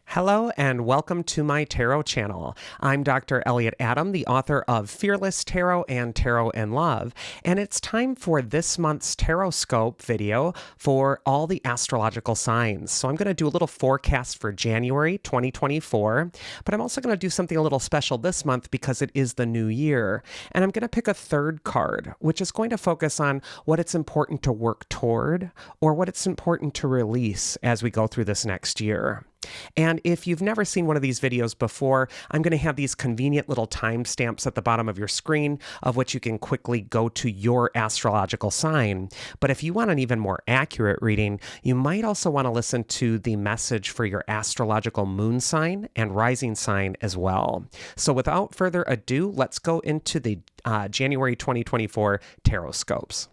Hello and welcome to my tarot channel. I'm Dr. Elliot Adam, the author of Fearless Tarot and Tarot in Love, and it's time for this month's Tarotscope video for all the astrological signs. So I'm going to do a little forecast for January 2024, but I'm also going to do something a little special this month because it is the new year, and I'm going to pick a third card, which is going to focus on what it's important to work toward or what it's important to release as we go through this next year. And if you've never seen one of these videos before, I'm going to have these convenient little timestamps at the bottom of your screen of which you can quickly go to your astrological sign. But if you want an even more accurate reading, you might also want to listen to the message for your astrological moon sign and rising sign as well. So without further ado, let's go into the January 2024 Tarotscopes.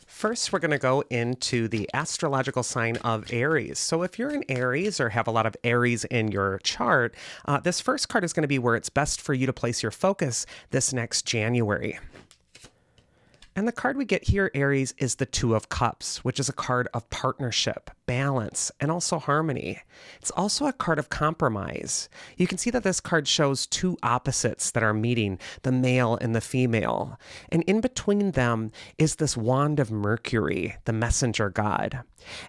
First, we're going to go into the astrological sign of Aries. So if you're an Aries or have a lot of Aries in your chart, this first card is going to be where it's best for you to place your focus this next January. And the card we get here, Aries, is the Two of Cups, which is a card of partnership, balance, and also harmony. It's also a card of compromise. You can see that this card shows two opposites that are meeting, the male and the female. And in between them is this wand of Mercury, the messenger god.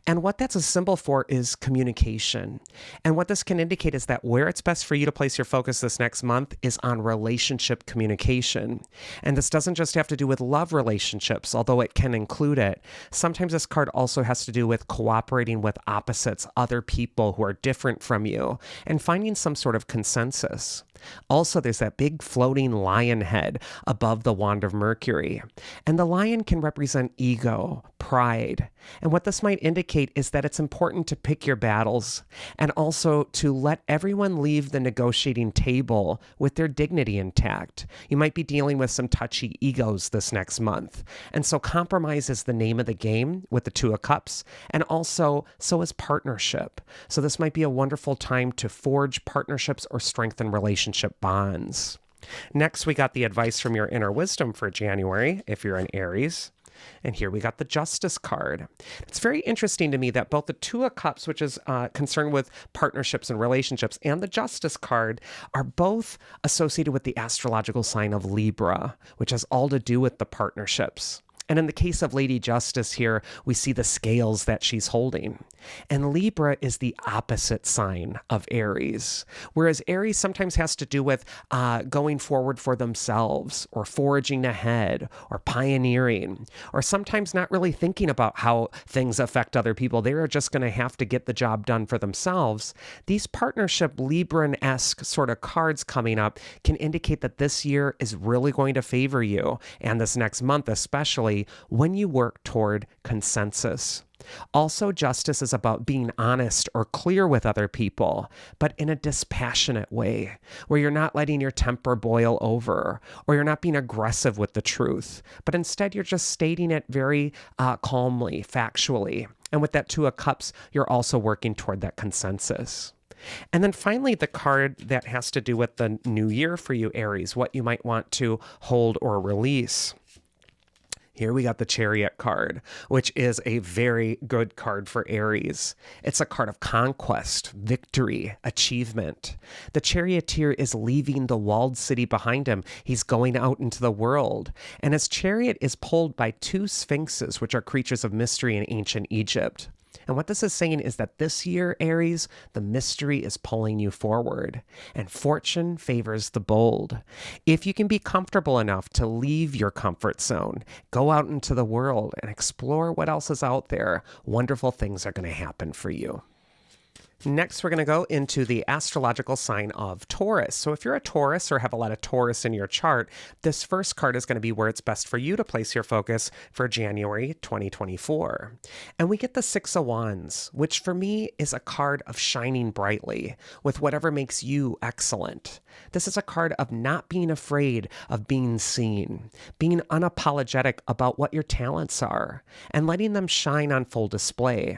And what that's a symbol for is communication. And what this can indicate is that where it's best for you to place your focus this next month is on relationship communication. And this doesn't just have to do with love relationships, although it can include it. Sometimes this card also has to do with cooperating with opposites, other people who are different from you, and finding some sort of consensus. Also, there's that big floating lion head above the wand of Mercury. And the lion can represent ego, pride. And what this might indicate is that it's important to pick your battles and also to let everyone leave the negotiating table with their dignity intact. You might be dealing with some touchy egos this next month. And so compromise is the name of the game with the Two of Cups, and also so is partnership. So this might be a wonderful time to forge partnerships or strengthen relationship bonds. Next, we got the advice from your inner wisdom for January, if you're an Aries. And here we got the Justice card. It's very interesting to me that both the Two of Cups, which is concerned with partnerships and relationships, and the Justice card are both associated with the astrological sign of Libra, which has all to do with the partnerships. And in the case of Lady Justice here, we see the scales that she's holding. And Libra is the opposite sign of Aries, whereas Aries sometimes has to do with going forward for themselves or forging ahead or pioneering, or sometimes not really thinking about how things affect other people. They're just going to have to get the job done for themselves. These partnership Libran-esque sort of cards coming up can indicate that this year is really going to favor you, and this next month especially, when you work toward consensus. Also, justice is about being honest or clear with other people, but in a dispassionate way, where you're not letting your temper boil over, or you're not being aggressive with the truth, but instead you're just stating it very calmly, factually. And with that Two of Cups, you're also working toward that consensus. And then finally, the card that has to do with the new year for you, Aries, what you might want to hold or release. Here we got the Chariot card, which is a very good card for Aries. It's a card of conquest, victory, achievement. The charioteer is leaving the walled city behind him. He's going out into the world. And his chariot is pulled by two sphinxes, which are creatures of mystery in ancient Egypt. And what this is saying is that this year, Aries, the mystery is pulling you forward, and fortune favors the bold. If you can be comfortable enough to leave your comfort zone, go out into the world and explore what else is out there, wonderful things are going to happen for you. Next, we're going to go into the astrological sign of Taurus. So if you're a Taurus or have a lot of Taurus in your chart, this first card is going to be where it's best for you to place your focus for January 2024. And we get the Six of Wands, which for me is a card of shining brightly with whatever makes you excellent. This is a card of not being afraid of being seen, being unapologetic about what your talents are, and letting them shine on full display.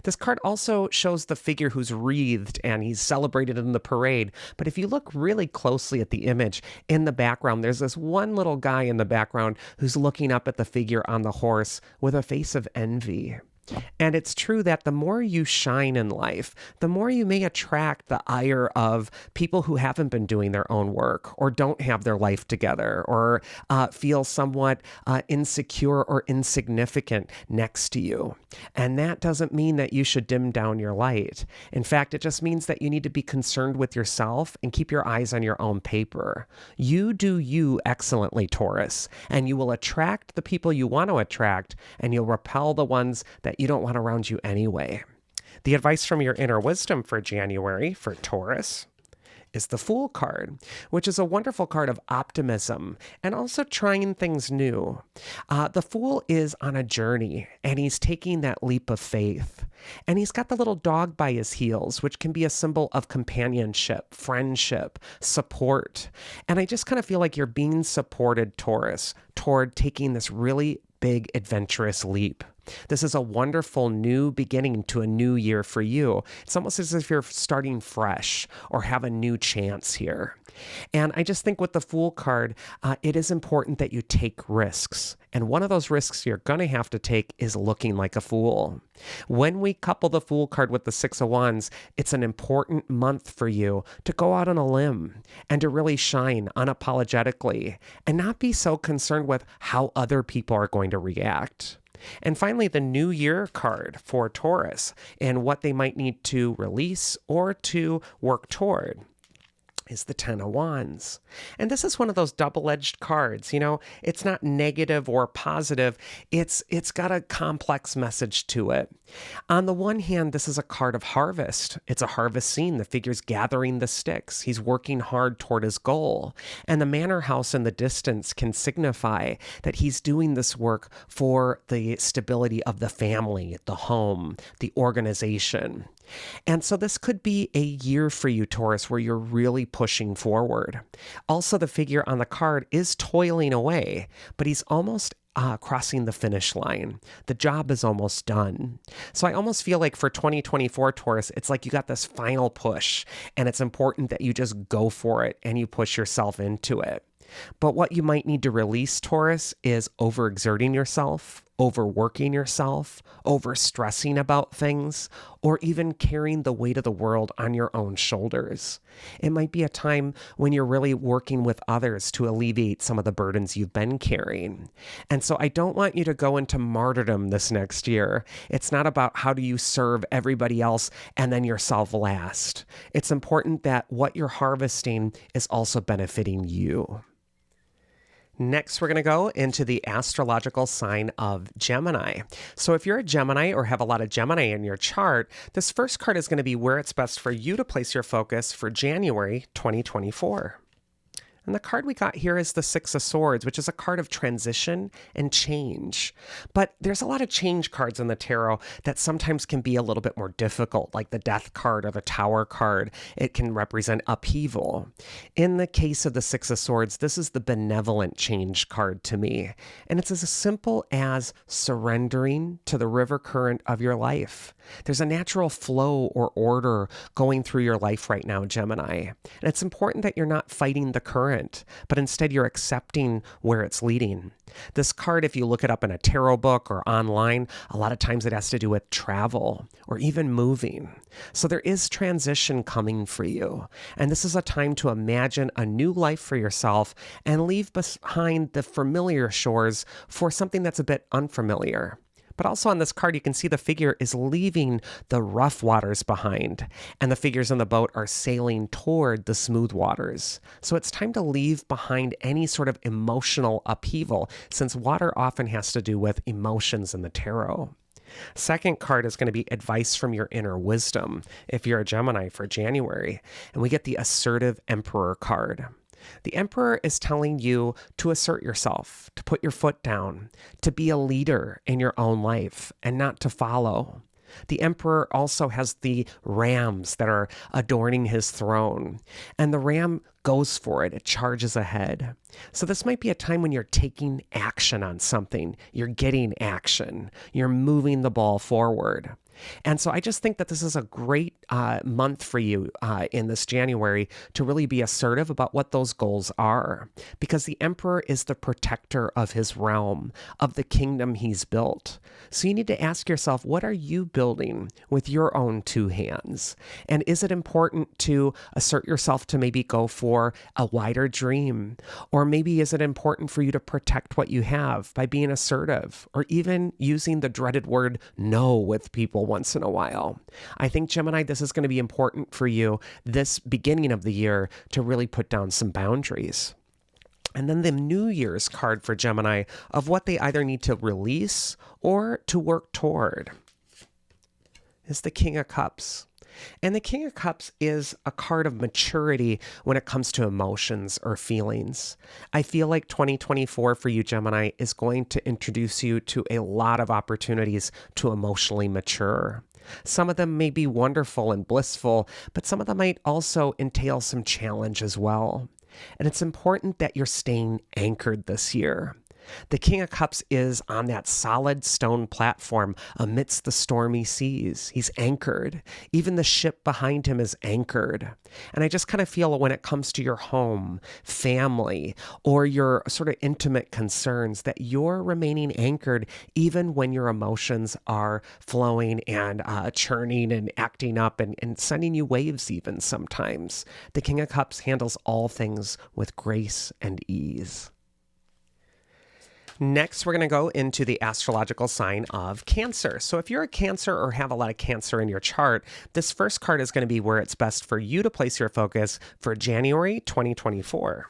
This card also shows the figure who's wreathed and he's celebrated in the parade. But if you look really closely at the image in the background, there's this one little guy in the background who's looking up at the figure on the horse with a face of envy. And it's true that the more you shine in life, the more you may attract the ire of people who haven't been doing their own work or don't have their life together or feel somewhat insecure or insignificant next to you. And that doesn't mean that you should dim down your light. In fact, it just means that you need to be concerned with yourself and keep your eyes on your own paper. You do you excellently, Taurus, and you will attract the people you want to attract, and you'll repel the ones that you don't want around you anyway. The advice from your inner wisdom for January for Taurus is the Fool card, which is a wonderful card of optimism and also trying things new. The Fool is on a journey and he's taking that leap of faith. And he's got the little dog by his heels, which can be a symbol of companionship, friendship, support. And I just kind of feel like you're being supported, Taurus, toward taking this really big adventurous leap. This is a wonderful new beginning to a new year for you. It's almost as if you're starting fresh or have a new chance here. And I just think with the Fool card, it is important that you take risks. And one of those risks you're going to have to take is looking like a fool. When we couple the Fool card with the Six of Wands, it's an important month for you to go out on a limb and to really shine unapologetically and not be so concerned with how other people are going to react. And finally, the New Year card for Taurus and what they might need to release or to work toward is the Ten of Wands. And this is one of those double-edged cards. You know, it's not negative or positive. It's got a complex message to it. On the one hand, this is a card of harvest. It's a harvest scene. The figure's gathering the sticks. He's working hard toward his goal. And the manor house in the distance can signify that he's doing this work for the stability of the family, the home, the organization. And so this could be a year for you, Taurus, where you're really pushing forward. Also, the figure on the card is toiling away, but he's almost crossing the finish line. The job is almost done. So I almost feel like for 2024, Taurus, it's like you got this final push, and it's important that you just go for it and you push yourself into it. But what you might need to release, Taurus, is overexerting yourself, overworking yourself, overstressing about things, or even carrying the weight of the world on your own shoulders. It might be a time when you're really working with others to alleviate some of the burdens you've been carrying. And so I don't want you to go into martyrdom this next year. It's not about how do you serve everybody else and then yourself last. It's important that what you're harvesting is also benefiting you. Next, we're going to go into the astrological sign of Gemini. So if you're a Gemini or have a lot of Gemini in your chart, this first card is going to be where it's best for you to place your focus for January 2024. And the card we got here is the Six of Swords, which is a card of transition and change. But there's a lot of change cards in the tarot that sometimes can be a little bit more difficult, like the Death card or the Tower card. It can represent upheaval. In the case of the Six of Swords, this is the benevolent change card to me. And it's as simple as surrendering to the river current of your life. There's a natural flow or order going through your life right now, Gemini. And it's important that you're not fighting the current, but instead you're accepting where it's leading. This card, if you look it up in a tarot book or online, a lot of times it has to do with travel or even moving. So there is transition coming for you. And this is a time to imagine a new life for yourself and leave behind the familiar shores for something that's a bit unfamiliar. But also on this card, you can see the figure is leaving the rough waters behind, and the figures in the boat are sailing toward the smooth waters. So it's time to leave behind any sort of emotional upheaval, since water often has to do with emotions in the tarot. Second card is going to be advice from your inner wisdom, if you're a Gemini for January, and we get the assertive Emperor card. The Emperor is telling you to assert yourself, to put your foot down, to be a leader in your own life and not to follow. The Emperor also has the rams that are adorning his throne, and the ram goes for it. It charges ahead. So this might be a time when you're taking action on something. You're getting action. You're moving the ball forward. And so I just think that this is a great month for you in this January to really be assertive about what those goals are, because the Emperor is the protector of his realm, of the kingdom he's built. So you need to ask yourself, what are you building with your own two hands? And is it important to assert yourself to maybe go for a wider dream? Or maybe is it important for you to protect what you have by being assertive, or even using the dreaded word no with people once in a while? I think, Gemini, this is going to be important for you this beginning of the year to really put down some boundaries. And then the New Year's card for Gemini of what they either need to release or to work toward is the King of Cups. And the King of Cups is a card of maturity when it comes to emotions or feelings. I feel like 2024 for you, Gemini, is going to introduce you to a lot of opportunities to emotionally mature. Some of them may be wonderful and blissful, but some of them might also entail some challenge as well. And it's important that you're staying anchored this year. The King of Cups is on that solid stone platform amidst the stormy seas. He's anchored. Even the ship behind him is anchored. And I just kind of feel when it comes to your home, family, or your sort of intimate concerns, that you're remaining anchored even when your emotions are flowing and churning and acting up and sending you waves even sometimes. The King of Cups handles all things with grace and ease. Next, we're going to go into the astrological sign of Cancer. So if you're a Cancer or have a lot of Cancer in your chart, this first card is going to be where it's best for you to place your focus for January 2024.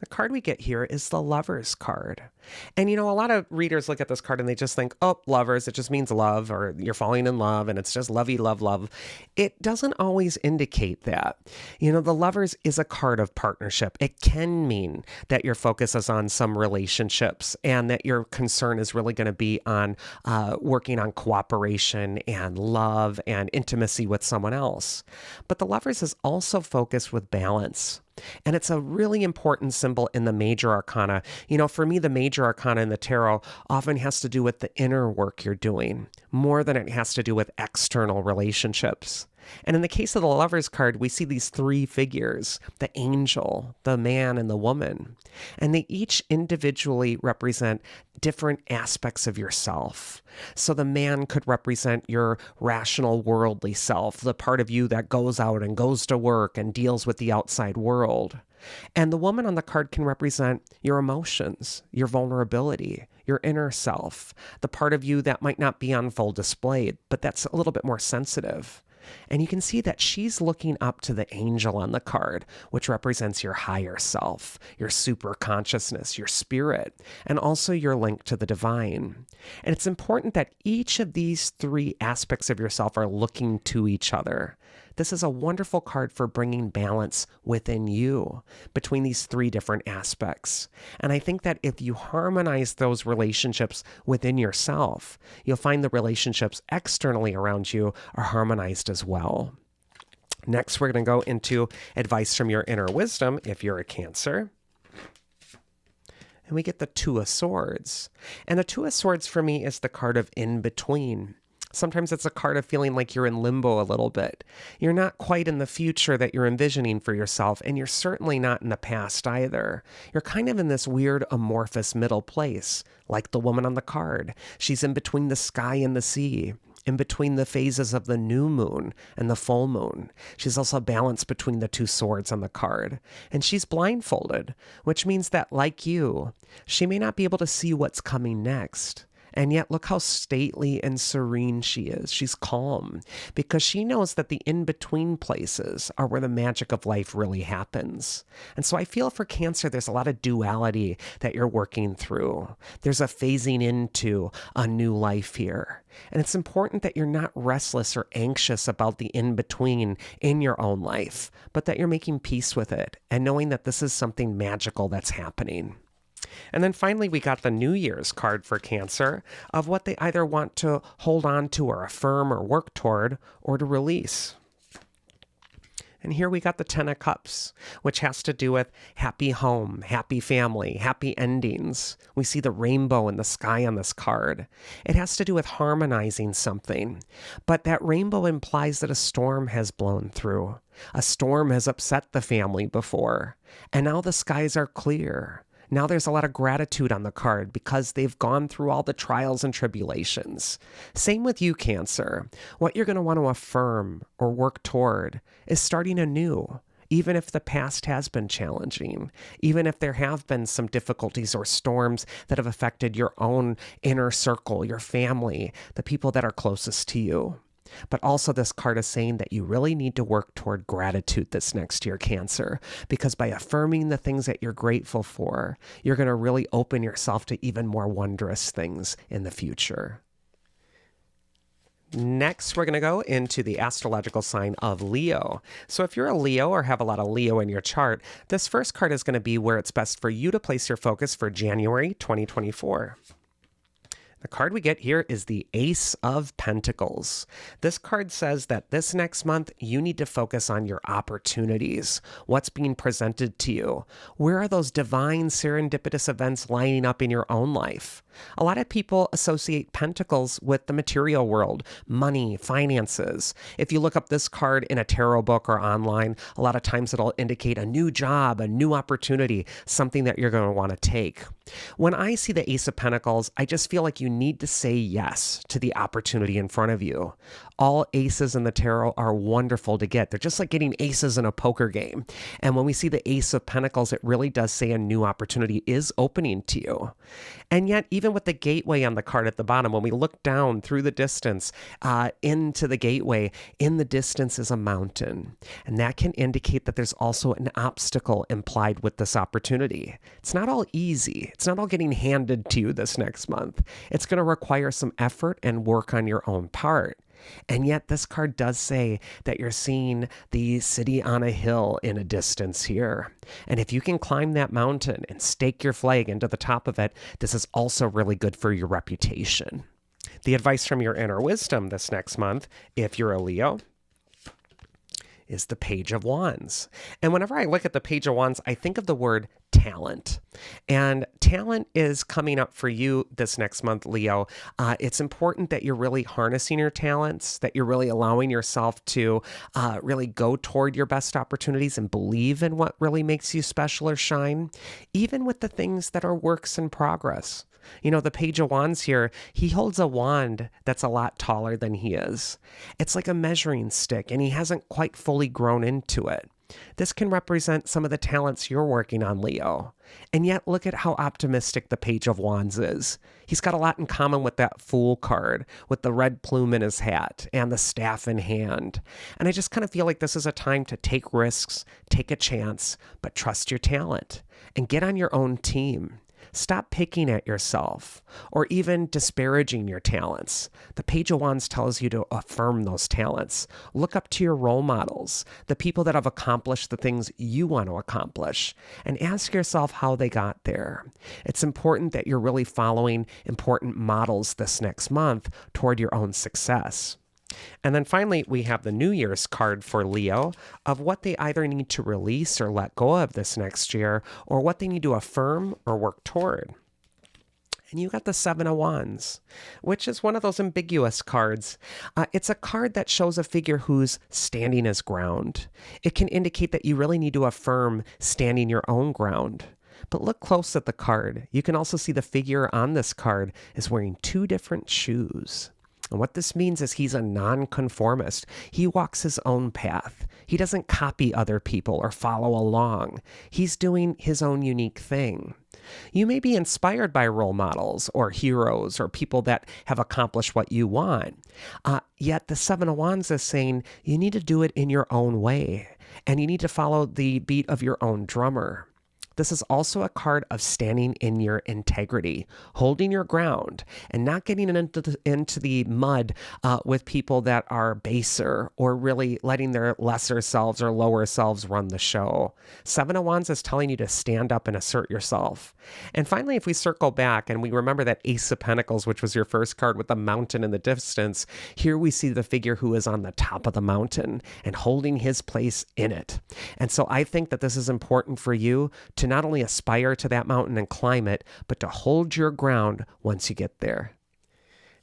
The card we get here is the Lovers card. And, a lot of readers look at this card and they just think, oh, lovers, it just means love, or you're falling in love and it's just lovey, love, love. It doesn't always indicate that. The Lovers is a card of partnership. It can mean that your focus is on some relationships and that your concern is really going to be on working on cooperation and love and intimacy with someone else. But the Lovers is also focused with balance. And it's a really important symbol in the major arcana. For me, the major arcana in the tarot often has to do with the inner work you're doing more than it has to do with external relationships. And in the case of the Lovers card, we see these three figures, the angel, the man, and the woman. And they each individually represent different aspects of yourself. So the man could represent your rational, worldly self, the part of you that goes out and goes to work and deals with the outside world. And the woman on the card can represent your emotions, your vulnerability, your inner self, the part of you that might not be on full display, but that's a little bit more sensitive. And you can see that she's looking up to the angel on the card, which represents your higher self, your super consciousness, your spirit, and also your link to the divine. And it's important that each of these three aspects of yourself are looking to each other. This is a wonderful card for bringing balance within you between these three different aspects. And I think that if you harmonize those relationships within yourself, you'll find the relationships externally around you are harmonized as well. Next, we're going to go into advice from your inner wisdom if you're a Cancer. And we get the Two of Swords. And the Two of Swords for me is the card of in between. Sometimes it's a card of feeling like you're in limbo a little bit. You're not quite in the future that you're envisioning for yourself, and you're certainly not in the past either. You're kind of in this weird amorphous middle place, like the woman on the card. She's in between the sky and the sea, in between the phases of the new moon and the full moon. She's also balanced between the two swords on the card. And she's blindfolded, which means that, like you, she may not be able to see what's coming next. And yet look how stately and serene she is. She's calm because she knows that the in-between places are where the magic of life really happens. And so I feel for Cancer, there's a lot of duality that you're working through. There's a phasing into a new life here. And it's important that you're not restless or anxious about the in-between in your own life, but that you're making peace with it and knowing that this is something magical that's happening. And then finally, we got the New Year's card for Cancer of what they either want to hold on to or affirm or work toward or to release. And here we got the Ten of Cups, which has to do with happy home, happy family, happy endings. We see the rainbow in the sky on this card. It has to do with harmonizing something. But that rainbow implies that a storm has blown through. A storm has upset the family before. And now the skies are clear. Now there's a lot of gratitude on the card because they've gone through all the trials and tribulations. Same with you, Cancer. What you're going to want to affirm or work toward is starting anew, even if the past has been challenging, even if there have been some difficulties or storms that have affected your own inner circle, your family, the people that are closest to you. But also this card is saying that you really need to work toward gratitude this next year, Cancer, because by affirming the things that you're grateful for, you're going to really open yourself to even more wondrous things in the future. Next, we're going to go into the astrological sign of Leo. So if you're a Leo or have a lot of Leo in your chart, this first card is going to be where it's best for you to place your focus for January 2024. The card we get here is the Ace of Pentacles. This card says that this next month, you need to focus on your opportunities, what's being presented to you. Where are those divine serendipitous events lining up in your own life? A lot of people associate pentacles with the material world, money, finances. If you look up this card in a tarot book or online, a lot of times it'll indicate a new job, a new opportunity, something that you're going to want to take. When I see the Ace of Pentacles, I just feel like you need to say yes to the opportunity in front of you. All aces in the tarot are wonderful to get. They're just like getting aces in a poker game. And when we see the Ace of Pentacles, it really does say a new opportunity is opening to you. And yet, even with the gateway on the card at the bottom, when we look down through the distance into the gateway, in the distance is a mountain. And that can indicate that there's also an obstacle implied with this opportunity. It's not all easy. It's not all getting handed to you this next month. It's going to require some effort and work on your own part. And yet this card does say that you're seeing the city on a hill in a distance here. And if you can climb that mountain and stake your flag into the top of it, this is also really good for your reputation. The advice from your inner wisdom this next month, if you're a Leo, is the Page of Wands. And whenever I look at the Page of Wands, I think of the word talent. And talent is coming up for you this next month, Leo. It's important that you're really harnessing your talents, that you're really allowing yourself to really go toward your best opportunities and believe in what really makes you special or shine, even with the things that are works in progress. You know, the Page of Wands here, he holds a wand that's a lot taller than he is. It's like a measuring stick, and he hasn't quite fully grown into it. This can represent some of the talents you're working on, Leo. And yet, look at how optimistic the Page of Wands is. He's got a lot in common with that Fool card, with the red plume in his hat and the staff in hand. And I just kind of feel like this is a time to take risks, take a chance, but trust your talent and get on your own team. Stop picking at yourself or even disparaging your talents. The Page of Wands tells you to affirm those talents. Look up to your role models, the people that have accomplished the things you want to accomplish, and ask yourself how they got there. It's important that you're really following important models this next month toward your own success. And then finally, we have the New Year's card for Leo of what they either need to release or let go of this next year, or what they need to affirm or work toward. And you got the Seven of Wands, which is one of those ambiguous cards. It's a card that shows a figure who's standing his ground. It can indicate that you really need to affirm standing your own ground. But look close at the card. You can also see the figure on this card is wearing two different shoes. And what this means is he's a nonconformist. He walks his own path. He doesn't copy other people or follow along. He's doing his own unique thing. You may be inspired by role models or heroes or people that have accomplished what you want. Yet the Seven of Wands is saying you need to do it in your own way, and you need to follow the beat of your own drummer. This is also a card of standing in your integrity, holding your ground, and not getting into the mud with people that are baser or really letting their lesser selves or lower selves run the show. Seven of Wands is telling you to stand up and assert yourself. And finally, if we circle back and we remember that Ace of Pentacles, which was your first card with the mountain in the distance, here we see the figure who is on the top of the mountain and holding his place in it. And so I think that this is important for you to not only aspire to that mountain and climb it, but to hold your ground once you get there.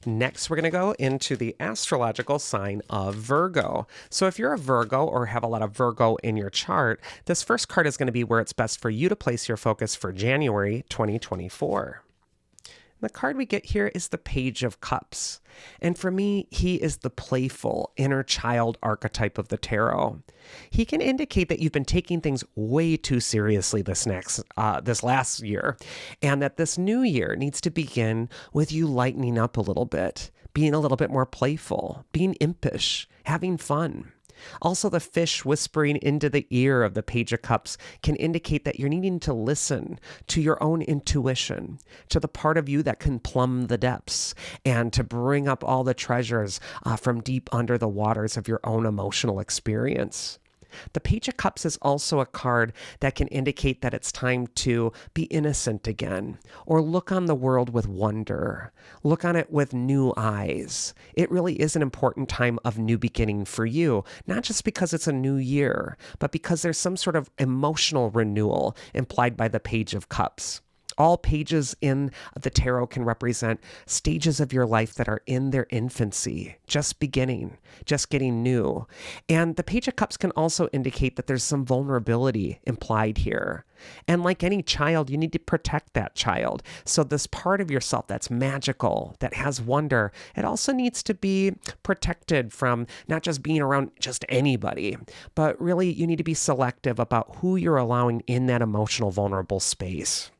Next, we're going to go into the astrological sign of Virgo. So if you're a Virgo or have a lot of Virgo in your chart, this first card is going to be where it's best for you to place your focus for January 2024. The card we get here is the Page of Cups. And for me, he is the playful inner child archetype of the tarot. He can indicate that you've been taking things way too seriously this last year, and that this new year needs to begin with you lightening up a little bit, being a little bit more playful, being impish, having fun. Also, the fish whispering into the ear of the Page of Cups can indicate that you're needing to listen to your own intuition, to the part of you that can plumb the depths, and to bring up all the treasures from deep under the waters of your own emotional experience. The Page of Cups is also a card that can indicate that it's time to be innocent again, or look on the world with wonder, look on it with new eyes. It really is an important time of new beginning for you, not just because it's a new year, but because there's some sort of emotional renewal implied by the Page of Cups. All pages in the tarot can represent stages of your life that are in their infancy, just beginning, just getting new. And the Page of Cups can also indicate that there's some vulnerability implied here. And like any child, you need to protect that child. So this part of yourself that's magical, that has wonder, it also needs to be protected from not just being around just anybody, but really you need to be selective about who you're allowing in that emotional, vulnerable space.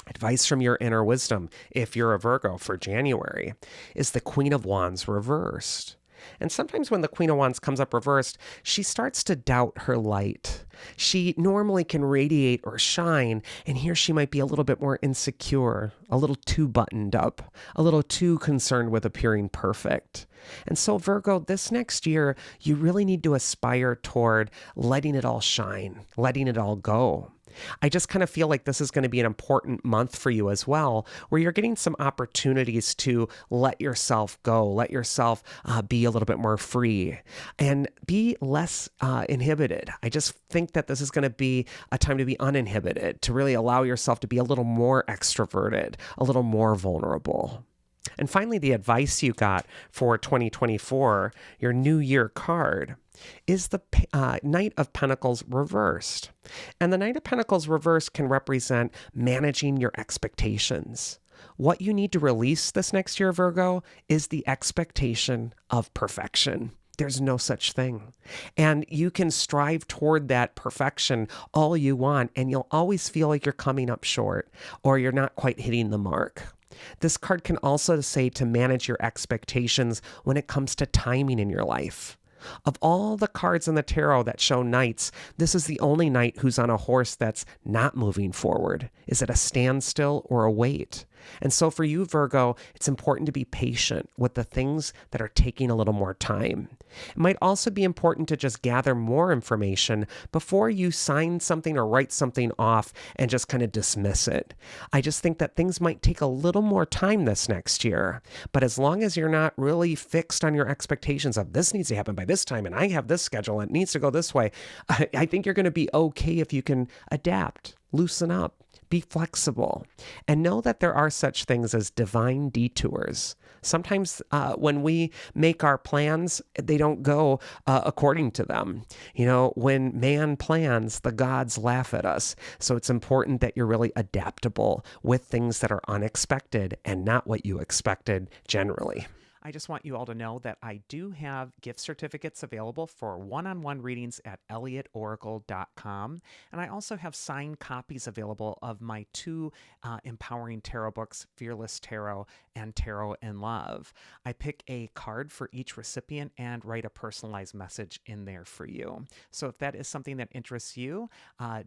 Advice from your inner wisdom, if you're a Virgo for January, is the Queen of Wands reversed. And sometimes when the Queen of Wands comes up reversed, she starts to doubt her light. She normally can radiate or shine, and here she might be a little bit more insecure, a little too buttoned up, a little too concerned with appearing perfect. And so Virgo, this next year, you really need to aspire toward letting it all shine, letting it all go. I just kind of feel like this is going to be an important month for you as well, where you're getting some opportunities to let yourself go, let yourself be a little bit more free and be less inhibited. I just think that this is going to be a time to be uninhibited, to really allow yourself to be a little more extroverted, a little more vulnerable. And finally, the advice you got for 2024, your New Year card, is the Knight of Pentacles reversed. And the Knight of Pentacles reversed can represent managing your expectations. What you need to release this next year, Virgo, is the expectation of perfection. There's no such thing. And you can strive toward that perfection all you want, and you'll always feel like you're coming up short or you're not quite hitting the mark. This card can also say to manage your expectations when it comes to timing in your life. Of all the cards in the tarot that show knights, this is the only knight who's on a horse that's not moving forward. Is it a standstill or a wait? And so for you, Virgo, it's important to be patient with the things that are taking a little more time. It might also be important to just gather more information before you sign something or write something off and just kind of dismiss it. I just think that things might take a little more time this next year. But as long as you're not really fixed on your expectations of this needs to happen by this time and I have this schedule and it needs to go this way, I think you're going to be okay if you can adapt, loosen up. Be flexible and know that there are such things as divine detours. Sometimes when we make our plans, they don't go according to them. You know, when man plans, the gods laugh at us. So it's important that you're really adaptable with things that are unexpected and not what you expected generally. I just want you all to know that I do have gift certificates available for one-on-one readings at elliotoracle.com. And I also have signed copies available of my two empowering tarot books, Fearless Tarot and Tarot in Love. I pick a card for each recipient and write a personalized message in there for you. So if that is something that interests you,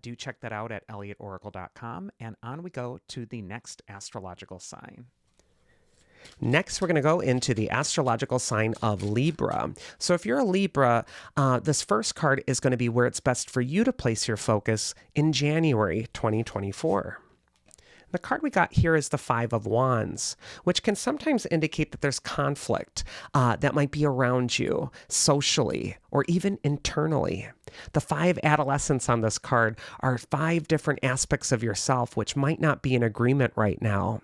do check that out at elliotoracle.com. And on we go to the next astrological sign. Next, we're going to go into the astrological sign of Libra. So if you're a Libra, this first card is going to be where it's best for you to place your focus in January 2024. The card we got here is the Five of Wands, which can sometimes indicate that there's conflict that might be around you socially or even internally. The five adolescents on this card are five different aspects of yourself which might not be in agreement right now.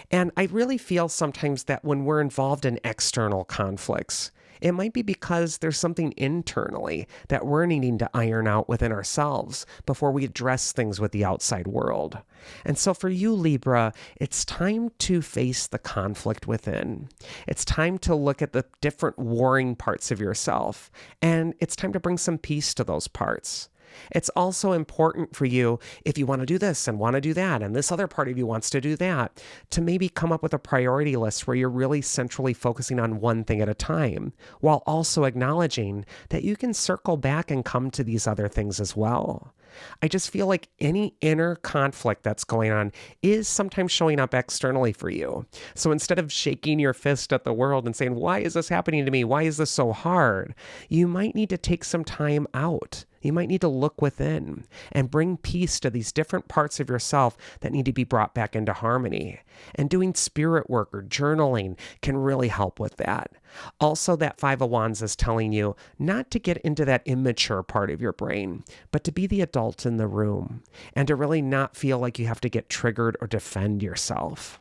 And I really feel sometimes that when we're involved in external conflicts, it might be because there's something internally that we're needing to iron out within ourselves before we address things with the outside world. And so for you, Libra, it's time to face the conflict within. It's time to look at the different warring parts of yourself, and it's time to bring some peace to those parts. It's also important for you, if you want to do this and want to do that, and this other part of you wants to do that, to maybe come up with a priority list where you're really centrally focusing on one thing at a time, while also acknowledging that you can circle back and come to these other things as well. I just feel like any inner conflict that's going on is sometimes showing up externally for you. So instead of shaking your fist at the world and saying, why is this happening to me? Why is this so hard? You might need to take some time out. You might need to look within and bring peace to these different parts of yourself that need to be brought back into harmony. And doing spirit work or journaling can really help with that. Also, that Five of Wands is telling you not to get into that immature part of your brain, but to be the adult in the room and to really not feel like you have to get triggered or defend yourself.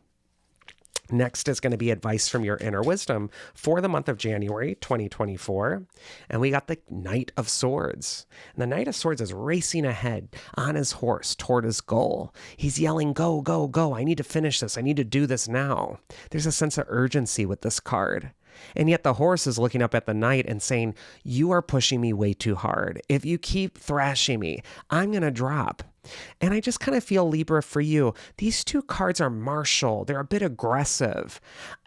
Next is going to be advice from your inner wisdom for the month of January 2024. And we got the Knight of Swords. And the Knight of Swords is racing ahead on his horse toward his goal. He's yelling, go, go, go. I need to finish this. I need to do this now. There's a sense of urgency with this card. And yet the horse is looking up at the knight and saying, you are pushing me way too hard. If you keep thrashing me, I'm going to drop. And I just kind of feel, Libra, for you, these two cards are martial. They're a bit aggressive.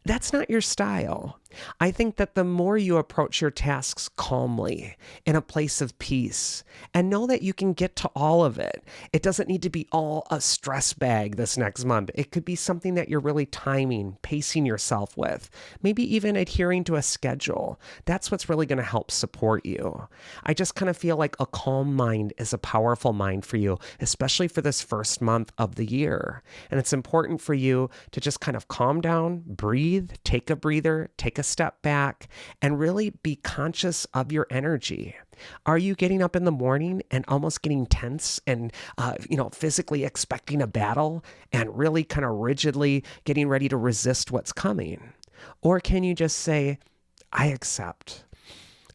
That's not your style. I think that the more you approach your tasks calmly, in a place of peace, and know that you can get to all of it. It doesn't need to be all a stress bag this next month. It could be something that you're really timing, pacing yourself with, maybe even adhering to a schedule. That's what's really going to help support you. I just kind of feel like a calm mind is a powerful mind for you, especially for this first month of the year. And it's important for you to just kind of calm down, breathe, take a breather, take a step back, and really be conscious of your energy. Are you getting up in the morning and almost getting tense and, physically expecting a battle and really kind of rigidly getting ready to resist what's coming? Or can you just say, I accept.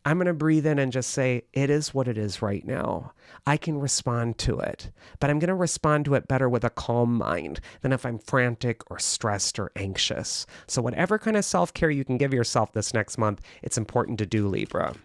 I'm going to breathe in and just say, it is what it is right now. I can respond to it, but I'm going to respond to it better with a calm mind than if I'm frantic or stressed or anxious. So whatever kind of self-care you can give yourself this next month, it's important to do, Libra.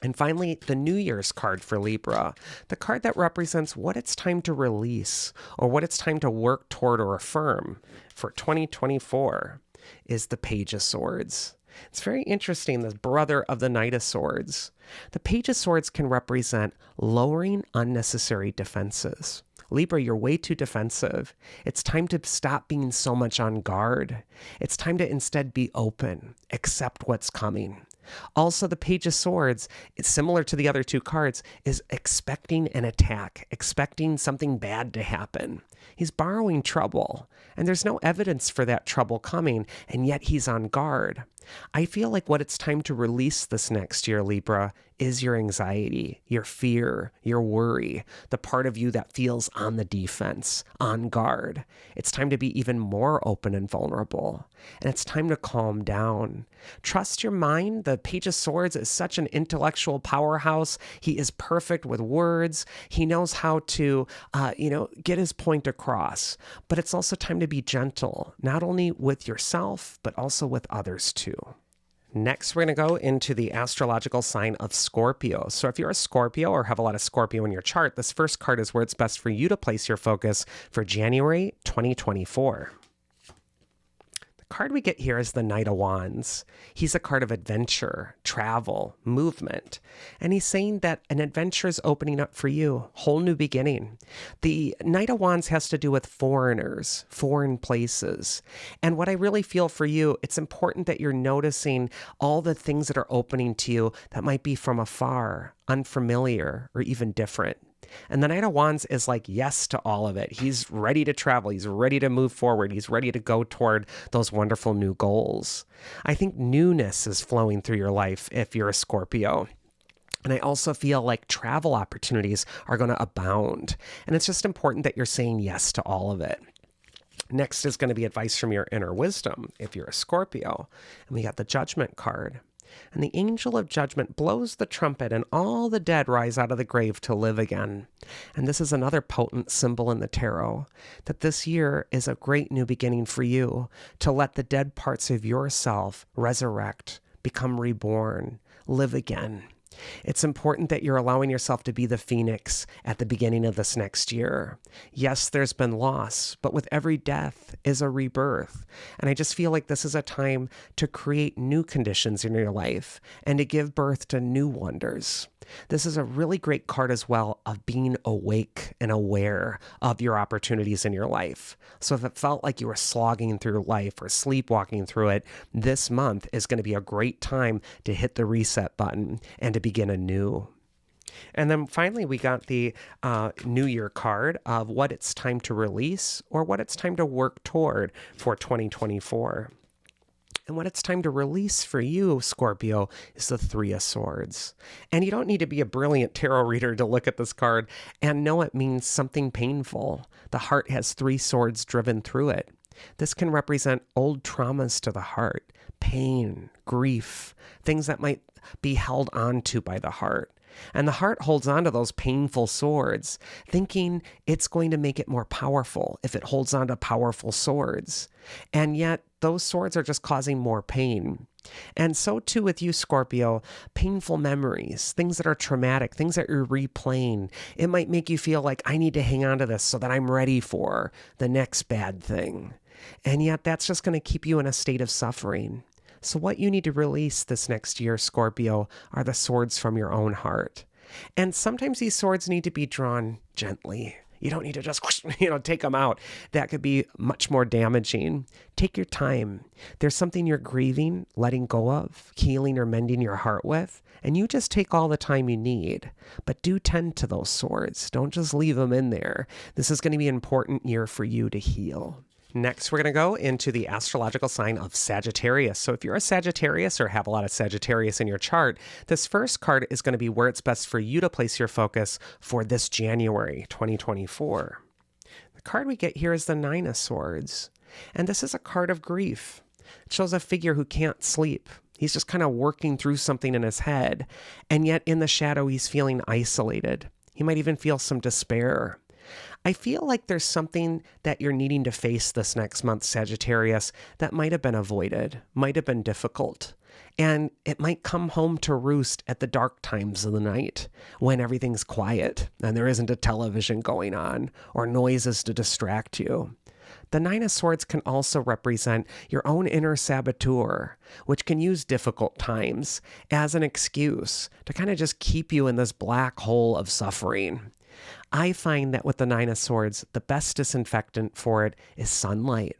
And finally, the New Year's card for Libra, the card that represents what it's time to release or what it's time to work toward or affirm for 2024, is the Page of Swords. It's very interesting, the brother of the Knight of Swords. The Page of Swords can represent lowering unnecessary defenses. Libra, you're way too defensive. It's time to stop being so much on guard. It's time to instead be open, accept what's coming. Also, the Page of Swords, it's similar to the other two cards, is expecting an attack, expecting something bad to happen. He's borrowing trouble, and there's no evidence for that trouble coming, and yet he's on guard. I feel like what it's time to release this next year, Libra, is your anxiety, your fear, your worry, the part of you that feels on the defense, on guard. It's time to be even more open and vulnerable, and it's time to calm down. Trust your mind. The Page of Swords is such an intellectual powerhouse. He is perfect with words. He knows how to, get his point across. But it's also time to be gentle, not only with yourself, but also with others too. Next, we're going to go into the astrological sign of Scorpio. So if you're a Scorpio or have a lot of Scorpio in your chart, this first card is where it's best for you to place your focus for January 2024. Card we get here is the Knight of Wands. He's a card of adventure, travel, movement. And he's saying that an adventure is opening up for you, whole new beginning. The Knight of Wands has to do with foreigners, foreign places. And what I really feel for you, it's important that you're noticing all the things that are opening to you that might be from afar, unfamiliar, or even different. And the Knight of Wands is like yes to all of it. He's ready to travel. He's ready to move forward. He's ready to go toward those wonderful new goals. I think newness is flowing through your life if you're a Scorpio. And I also feel like travel opportunities are going to abound. And it's just important that you're saying yes to all of it. Next is going to be advice from your inner wisdom if you're a Scorpio. And we got the Judgment card. And the angel of judgment blows the trumpet, and all the dead rise out of the grave to live again. And this is another potent symbol in the tarot, that this year is a great new beginning for you to let the dead parts of yourself resurrect, become reborn, live again. It's important that you're allowing yourself to be the phoenix at the beginning of this next year. Yes, there's been loss, but with every death is a rebirth. And I just feel like this is a time to create new conditions in your life and to give birth to new wonders. This is a really great card as well of being awake and aware of your opportunities in your life. So if it felt like you were slogging through life or sleepwalking through it, this month is going to be a great time to hit the reset button and to begin anew. And then finally, we got the New Year card of what it's time to release or what it's time to work toward for 2024. And what it's time to release for you, Scorpio, is the Three of Swords. And you don't need to be a brilliant tarot reader to look at this card and know it means something painful. The heart has three swords driven through it. This can represent old traumas to the heart, pain, grief, things that might be held on to by the heart. And the heart holds on to those painful swords, thinking it's going to make it more powerful if it holds on to powerful swords. And yet, those swords are just causing more pain. And so too with you, Scorpio, painful memories, things that are traumatic, things that you're replaying. It might make you feel like I need to hang on to this so that I'm ready for the next bad thing. And yet that's just going to keep you in a state of suffering. So what you need to release this next year, Scorpio, are the swords from your own heart. And sometimes these swords need to be drawn gently. You don't need to just, take them out. That could be much more damaging. Take your time. There's something you're grieving, letting go of, healing or mending your heart with, and you just take all the time you need. But do tend to those swords. Don't just leave them in there. This is going to be an important year for you to heal. Next, we're going to go into the astrological sign of Sagittarius. So if you're a Sagittarius or have a lot of Sagittarius in your chart, this first card is going to be where it's best for you to place your focus for this January 2024. The card we get here is the Nine of Swords. And this is a card of grief. It shows a figure who can't sleep. He's just kind of working through something in his head. And yet in the shadow, he's feeling isolated. He might even feel some despair. I feel like there's something that you're needing to face this next month, Sagittarius, that might have been avoided, might have been difficult. And it might come home to roost at the dark times of the night when everything's quiet and there isn't a television going on or noises to distract you. The Nine of Swords can also represent your own inner saboteur, which can use difficult times as an excuse to kind of just keep you in this black hole of suffering. I find that with the Nine of Swords, the best disinfectant for it is sunlight.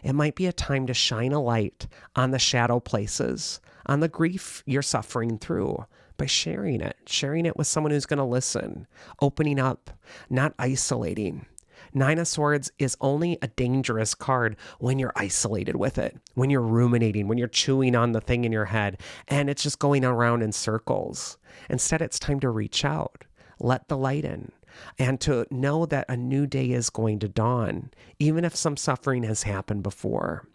It might be a time to shine a light on the shadow places, on the grief you're suffering through, by sharing it with someone who's going to listen, opening up, not isolating. Nine of Swords is only a dangerous card when you're isolated with it, when you're ruminating, when you're chewing on the thing in your head, and it's just going around in circles. Instead, it's time to reach out, let the light in, and to know that a new day is going to dawn, even if some suffering has happened before.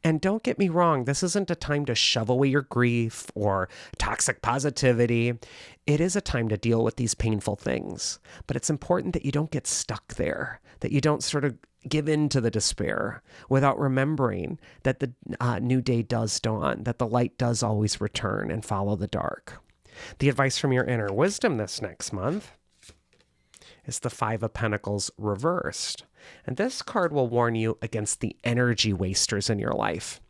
And don't get me wrong, this isn't a time to shove away your grief or toxic positivity. It is a time to deal with these painful things, but it's important that you don't get stuck there, that you don't sort of give in to the despair without remembering that the new day does dawn, that the light does always return and follow the dark. The advice from your inner wisdom this next month is the Five of Pentacles reversed. And this card will warn you against the energy wasters in your life.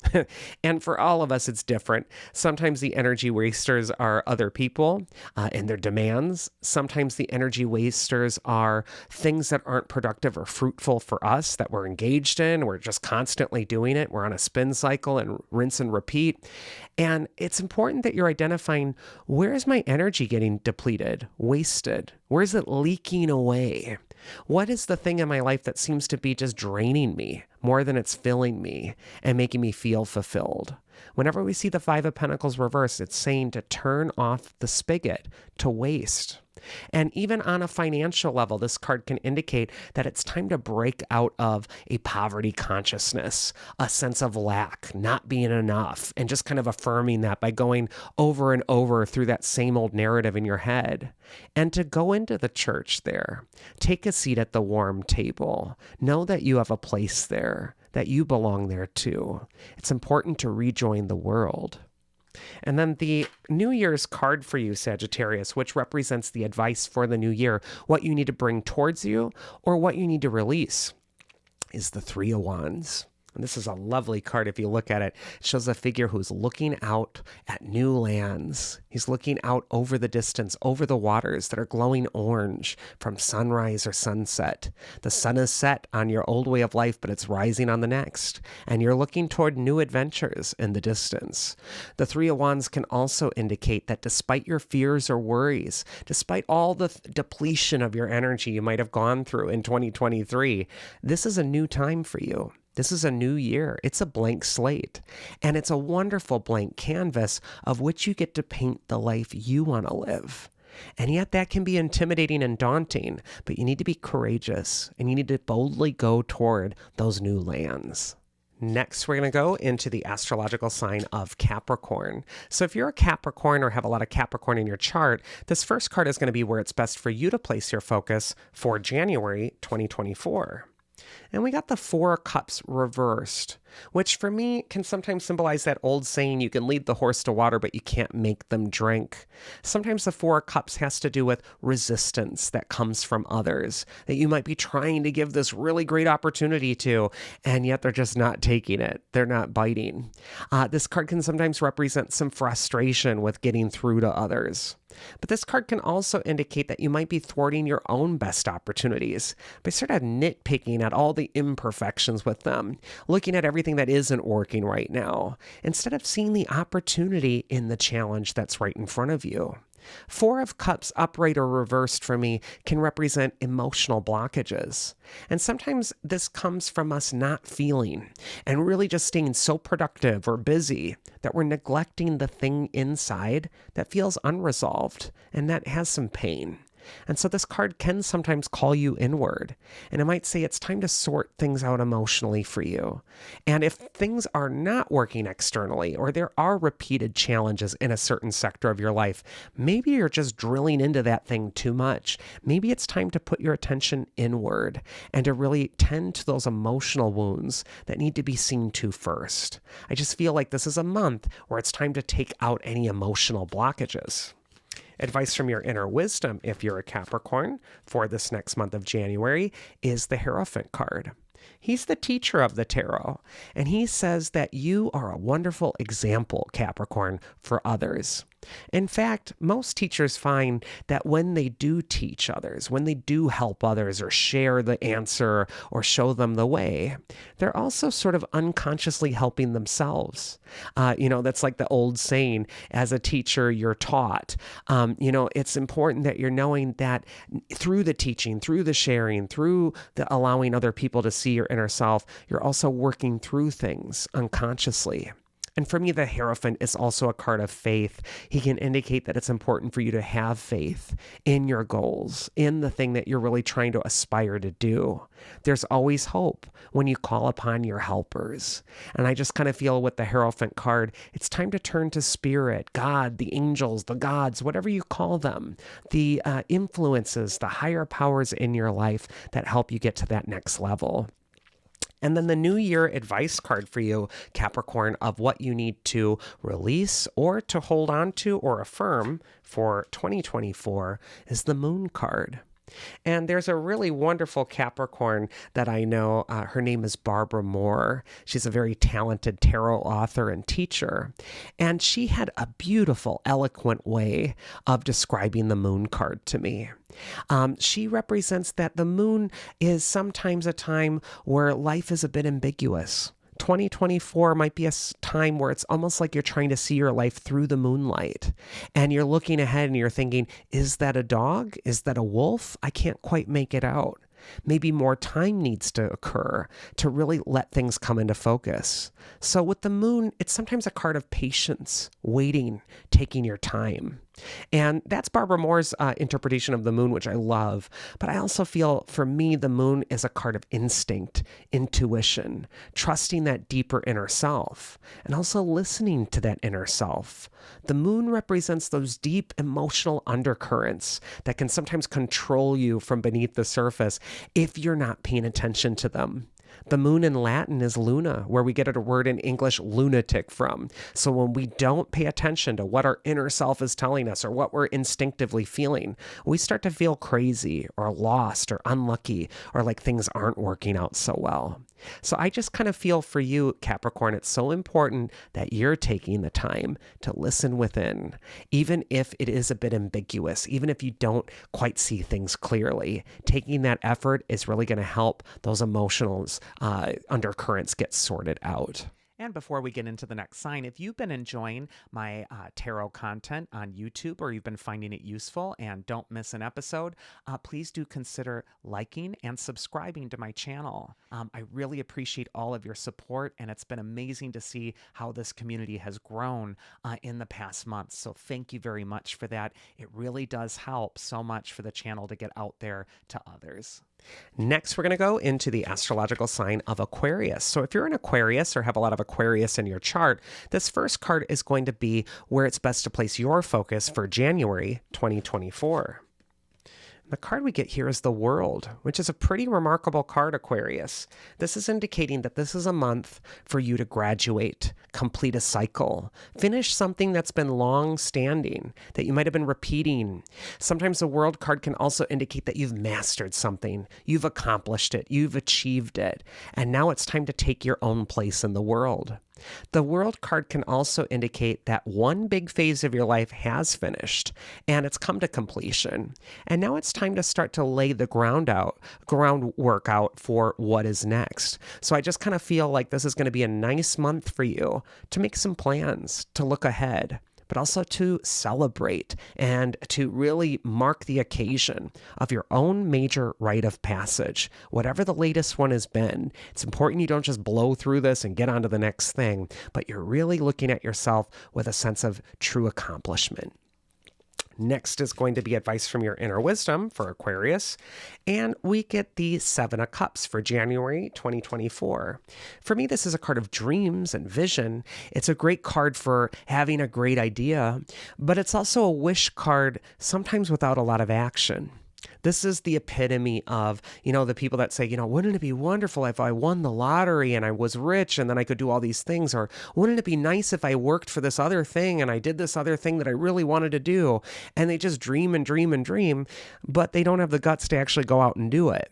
And for all of us, it's different. Sometimes the energy wasters are other people and their demands. Sometimes the energy wasters are things that aren't productive or fruitful for us that we're engaged in. We're just constantly doing it. We're on a spin cycle and rinse and repeat. And it's important that you're identifying, where is my energy getting depleted, wasted? Where is it leaking away? What is the thing in my life that seems to be just draining me more than it's filling me and making me feel fulfilled? Whenever we see the Five of Pentacles reversed, it's saying to turn off the spigot, to waste. And even on a financial level, this card can indicate that it's time to break out of a poverty consciousness, a sense of lack, not being enough, and just kind of affirming that by going over and over through that same old narrative in your head. And to go into the church there, take a seat at the warm table, know that you have a place there, that you belong there too. It's important to rejoin the world. And then the New Year's card for you, Sagittarius, which represents the advice for the new year, what you need to bring towards you or what you need to release, is the Three of Wands. And this is a lovely card. If you look at it, it shows a figure who's looking out at new lands. He's looking out over the distance, over the waters that are glowing orange from sunrise or sunset. The sun is set on your old way of life, but it's rising on the next. And you're looking toward new adventures in the distance. The Three of Wands can also indicate that despite your fears or worries, despite all the depletion of your energy you might have gone through in 2023, this is a new time for you. This is a new year. It's a blank slate, and it's a wonderful blank canvas of which you get to paint the life you want to live. And yet that can be intimidating and daunting, but you need to be courageous, and you need to boldly go toward those new lands. Next, we're going to go into the astrological sign of Capricorn. So if you're a Capricorn or have a lot of Capricorn in your chart, this first card is going to be where it's best for you to place your focus for January 2024. And we got the Four of Cups reversed, which for me can sometimes symbolize that old saying, you can lead the horse to water, but you can't make them drink. Sometimes the Four of Cups has to do with resistance that comes from others, that you might be trying to give this really great opportunity to, and yet they're just not taking it. They're not biting. This card can sometimes represent some frustration with getting through to others. But this card can also indicate that you might be thwarting your own best opportunities by sort of nitpicking at all the imperfections with them, looking at everything that isn't working right now, instead of seeing the opportunity in the challenge that's right in front of you. Four of Cups, upright or reversed for me, can represent emotional blockages. And sometimes this comes from us not feeling and really just staying so productive or busy that we're neglecting the thing inside that feels unresolved and that has some pain. And so this card can sometimes call you inward, and it might say it's time to sort things out emotionally for you. And if things are not working externally, or there are repeated challenges in a certain sector of your life, maybe you're just drilling into that thing too much. Maybe it's time to put your attention inward and to really tend to those emotional wounds that need to be seen to first. I just feel like this is a month where it's time to take out any emotional blockages. Advice from your inner wisdom, if you're a Capricorn, for this next month of January, is the Hierophant card. He's the teacher of the tarot, and he says that you are a wonderful example, Capricorn, for others. In fact, most teachers find that when they do teach others, when they do help others or share the answer or show them the way, they're also sort of unconsciously helping themselves. That's like the old saying, as a teacher, you're taught. It's important that you're knowing that through the teaching, through the sharing, through the allowing other people to see your inner self, you're also working through things unconsciously. And for me, the Hierophant is also a card of faith. He can indicate that it's important for you to have faith in your goals, in the thing that you're really trying to aspire to do. There's always hope when you call upon your helpers. And I just kind of feel with the Hierophant card, it's time to turn to spirit, God, the angels, the gods, whatever you call them, the influences, the higher powers in your life that help you get to that next level. And then the New Year advice card for you, Capricorn, of what you need to release or to hold on to or affirm for 2024 is the Moon card. And there's a really wonderful Capricorn that I know. Her name is Barbara Moore. She's a very talented tarot author and teacher. And she had a beautiful, eloquent way of describing the Moon card to me. She represents that the moon is sometimes a time where life is a bit ambiguous. 2024 might be a time where it's almost like you're trying to see your life through the moonlight. And you're looking ahead and you're thinking, is that a dog? Is that a wolf? I can't quite make it out. Maybe more time needs to occur to really let things come into focus. So with the moon, it's sometimes a card of patience, waiting, taking your time. And that's Barbara Moore's interpretation of the moon, which I love. But I also feel, for me, the moon is a card of instinct, intuition, trusting that deeper inner self, and also listening to that inner self. The moon represents those deep emotional undercurrents that can sometimes control you from beneath the surface if you're not paying attention to them. The moon in Latin is luna, where we get a word in English, lunatic, from. So when we don't pay attention to what our inner self is telling us or what we're instinctively feeling, we start to feel crazy or lost or unlucky or like things aren't working out so well. So I just kind of feel for you, Capricorn, it's so important that you're taking the time to listen within, even if it is a bit ambiguous, even if you don't quite see things clearly. Taking that effort is really going to help those emotions undercurrents get sorted out. And before we get into the next sign, if you've been enjoying my tarot content on YouTube or you've been finding it useful and don't miss an episode, please do consider liking and subscribing to my channel. I really appreciate all of your support, and it's been amazing to see how this community has grown in the past months. So thank you very much for that. It really does help so much for the channel to get out there to others. Next, we're going to go into the astrological sign of Aquarius. So if you're an Aquarius or have a lot of Aquarius in your chart, this first card is going to be where it's best to place your focus for January 2024. The card we get here is the World, which is a pretty remarkable card, Aquarius. This is indicating that this is a month for you to graduate, complete a cycle, finish something that's been long-standing, that you might have been repeating. Sometimes the World card can also indicate that you've mastered something, you've accomplished it, you've achieved it, and now it's time to take your own place in the world. The World card can also indicate that one big phase of your life has finished and it's come to completion. And now it's time to start to lay the groundwork out for what is next. So I just kind of feel like this is going to be a nice month for you to make some plans, to look ahead, but also to celebrate and to really mark the occasion of your own major rite of passage, whatever the latest one has been. It's important you don't just blow through this and get on to the next thing, but you're really looking at yourself with a sense of true accomplishment. Next is going to be advice from your inner wisdom for Aquarius, and we get the Seven of Cups for January 2024. For me, this is a card of dreams and vision. It's a great card for having a great idea, but it's also a wish card, sometimes without a lot of action. This is the epitome of, the people that say, wouldn't it be wonderful if I won the lottery and I was rich and then I could do all these things? Or wouldn't it be nice if I worked for this other thing and I did this other thing that I really wanted to do? And they just dream and dream and dream, but they don't have the guts to actually go out and do it.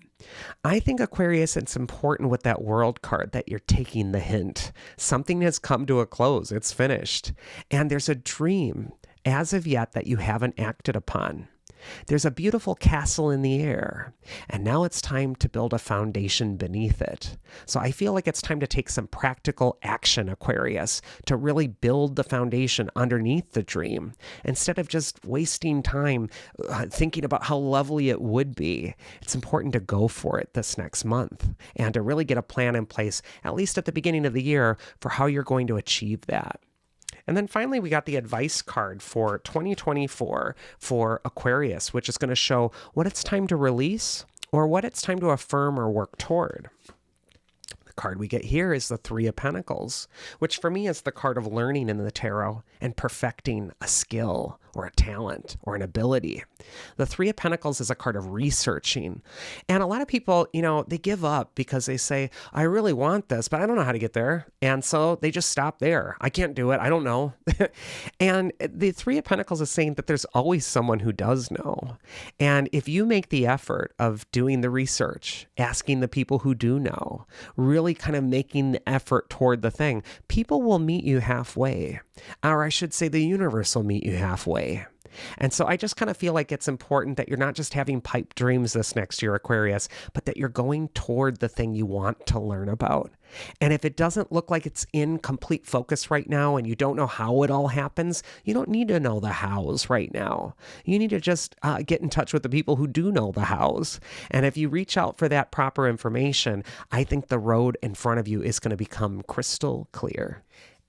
I think, Aquarius, it's important with that World card that you're taking the hint. Something has come to a close. It's finished. And there's a dream as of yet that you haven't acted upon. There's a beautiful castle in the air, and now it's time to build a foundation beneath it. So I feel like it's time to take some practical action, Aquarius, to really build the foundation underneath the dream, instead of just wasting time thinking about how lovely it would be. It's important to go for it this next month and to really get a plan in place, at least at the beginning of the year, for how you're going to achieve that. And then finally, we got the advice card for 2024 for Aquarius, which is going to show what it's time to release or what it's time to affirm or work toward. The card we get here is the Three of Pentacles, which for me is the card of learning in the tarot and perfecting a skill or a talent or an ability. The Three of Pentacles is a card of researching. And a lot of people, they give up because they say, I really want this, but I don't know how to get there. And so they just stop there. I can't do it. I don't know. And the Three of Pentacles is saying that there's always someone who does know. And if you make the effort of doing the research, asking the people who do know, really kind of making the effort toward the thing, people will meet you halfway. Or I should say the universe will meet you halfway. And so I just kind of feel like it's important that you're not just having pipe dreams this next year, Aquarius, but that you're going toward the thing you want to learn about. And if it doesn't look like it's in complete focus right now and you don't know how it all happens, you don't need to know the hows right now. You need to just get in touch with the people who do know the hows. And if you reach out for that proper information, I think the road in front of you is going to become crystal clear.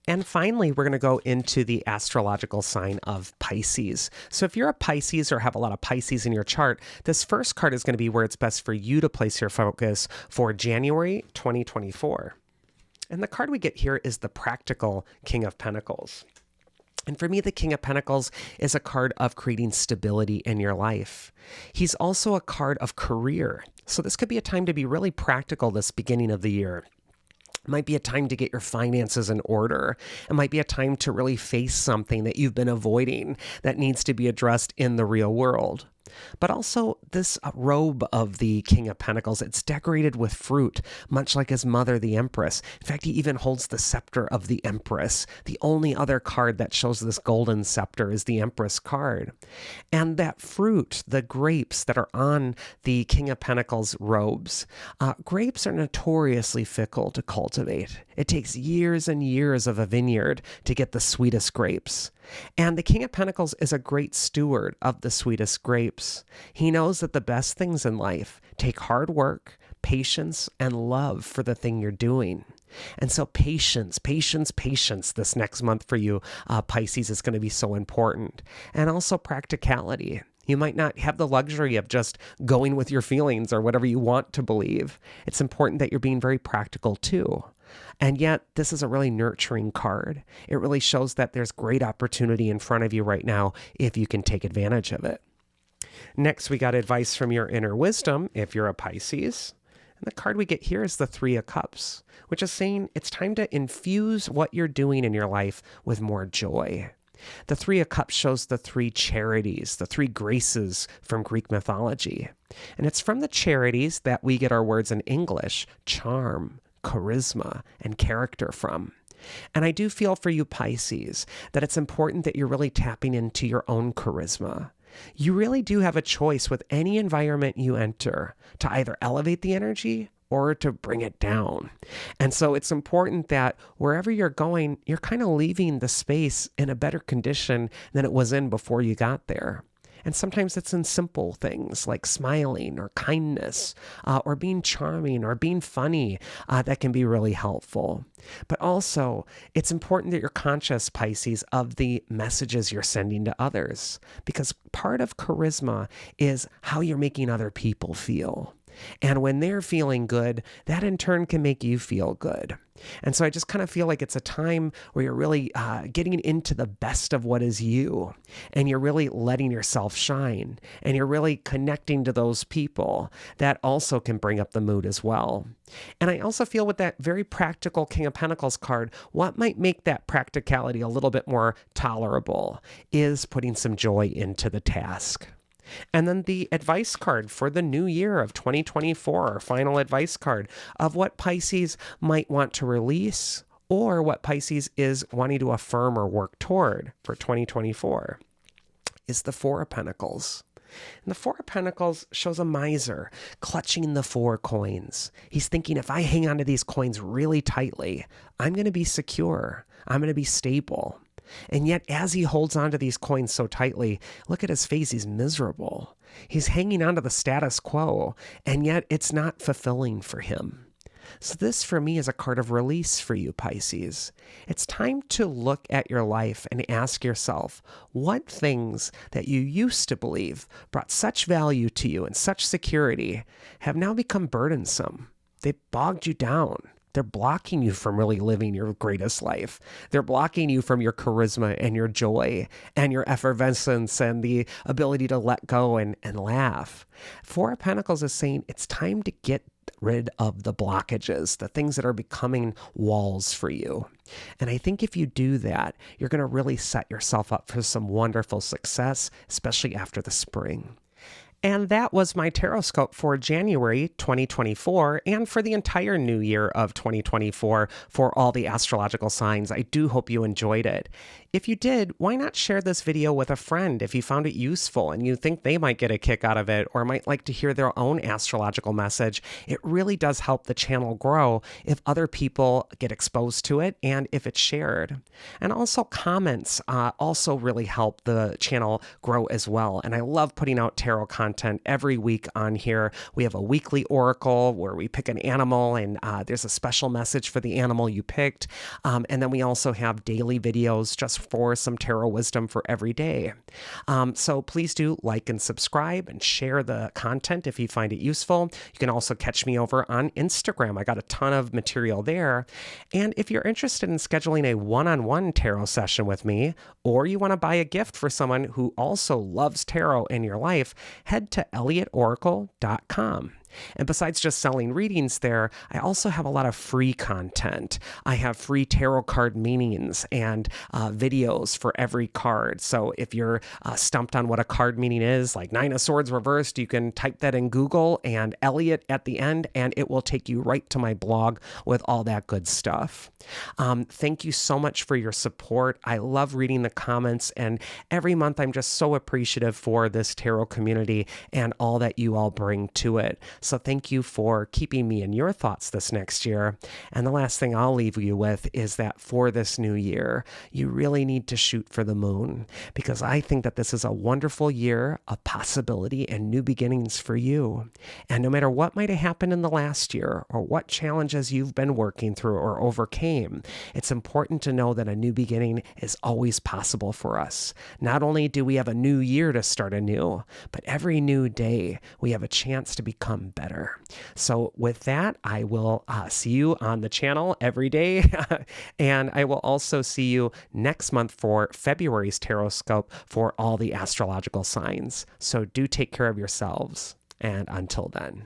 And finally, we're going to go into the astrological sign of Pisces. So if you're a Pisces or have a lot of Pisces in your chart, this first card is going to be where it's best for you to place your focus for January 2024. And the card we get here is the practical King of Pentacles. And for me, the King of Pentacles is a card of creating stability in your life. He's also a card of career. So this could be a time to be really practical this beginning of the year. It might be a time to get your finances in order. It might be a time to really face something that you've been avoiding that needs to be addressed in the real world. But also this robe of the King of Pentacles, it's decorated with fruit, much like his mother, the Empress. In fact, he even holds the scepter of the Empress. The only other card that shows this golden scepter is the Empress card. And that fruit, the grapes that are on the King of Pentacles robes, grapes are notoriously fickle to cultivate. It takes years and years of a vineyard to get the sweetest grapes. And the King of Pentacles is a great steward of the sweetest grapes. He knows that the best things in life take hard work, patience, and love for the thing you're doing. And so patience this next month for you, Pisces, is going to be so important. And also practicality. You might not have the luxury of just going with your feelings or whatever you want to believe. It's important that you're being very practical too. And yet, this is a really nurturing card. It really shows that there's great opportunity in front of you right now if you can take advantage of it. Next, we got advice from your inner wisdom if you're a Pisces. And the card we get here is the Three of Cups, which is saying it's time to infuse what you're doing in your life with more joy. The Three of Cups shows the three charities, the three graces from Greek mythology. And it's from the charities that we get our words in English, charm, charisma, and character from. And I do feel for you, Pisces, that it's important that you're really tapping into your own charisma. You really do have a choice with any environment you enter to either elevate the energy or to bring it down. And so it's important that wherever you're going, you're kind of leaving the space in a better condition than it was in before you got there. And sometimes it's in simple things like smiling or kindness or being charming or being funny that can be really helpful. But also, it's important that you're conscious, Pisces, of the messages you're sending to others, because part of charisma is how you're making other people feel. And when they're feeling good, that in turn can make you feel good. And so I just kind of feel like it's a time where you're really getting into the best of what is you, and you're really letting yourself shine, and you're really connecting to those people that also can bring up the mood as well. And I also feel with that very practical King of Pentacles card, what might make that practicality a little bit more tolerable is putting some joy into the task. And then the advice card for the new year of 2024, our final advice card of what Pisces might want to release or what Pisces is wanting to affirm or work toward for 2024 is the Four of Pentacles. And the Four of Pentacles shows a miser clutching the four coins. He's thinking, if I hang on to these coins really tightly, I'm going to be secure. I'm going to be stable. And yet, as he holds onto these coins so tightly, look at his face, he's miserable. He's hanging on to the status quo, and yet it's not fulfilling for him. So this, for me, is a card of release for you, Pisces. It's time to look at your life and ask yourself, what things that you used to believe brought such value to you and such security have now become burdensome? They bogged you down. they're blocking you from really living your greatest life. They're blocking you from your charisma and your joy and your effervescence and the ability to let go and laugh. Four of Pentacles is saying it's time to get rid of the blockages, the things that are becoming walls for you. And I think if you do that, you're going to really set yourself up for some wonderful success, especially after the spring. And that was my Tarotscope for January 2024 and for the entire new year of 2024 for all the astrological signs. I do hope you enjoyed it. If you did, why not share this video with a friend if you found it useful and you think they might get a kick out of it or might like to hear their own astrological message? It really does help the channel grow if other people get exposed to it and if it's shared. And also comments also really help the channel grow as well. And I love putting out tarot content every week on here. We have a weekly oracle where we pick an animal and there's a special message for the animal you picked. And then we also have daily videos just for some tarot wisdom for every day. So please do like and subscribe and share the content if you find it useful. You can also catch me over on Instagram. I got a ton of material there. And if you're interested in scheduling a one-on-one tarot session with me, or you want to buy a gift for someone who also loves tarot in your life, head to elliotoracle.com. And besides just selling readings there, I also have a lot of free content. I have free tarot card meanings and videos for every card. So if you're stumped on what a card meaning is, like Nine of Swords reversed, you can type that in Google and Elliot at the end, and it will take you right to my blog with all that good stuff. Thank you so much for your support. I love reading the comments, and every month I'm just so appreciative for this tarot community and all that you all bring to it. So thank you for keeping me in your thoughts this next year. And the last thing I'll leave you with is that for this new year, you really need to shoot for the moon, because I think that this is a wonderful year of possibility and new beginnings for you. And no matter what might have happened in the last year or what challenges you've been working through or overcame, it's important to know that a new beginning is always possible for us. Not only do we have a new year to start anew, but every new day we have a chance to become better. So with that, I will see you on the channel every day. And I will also see you next month for February's Tarotscope for all the astrological signs. So do take care of yourselves. And until then.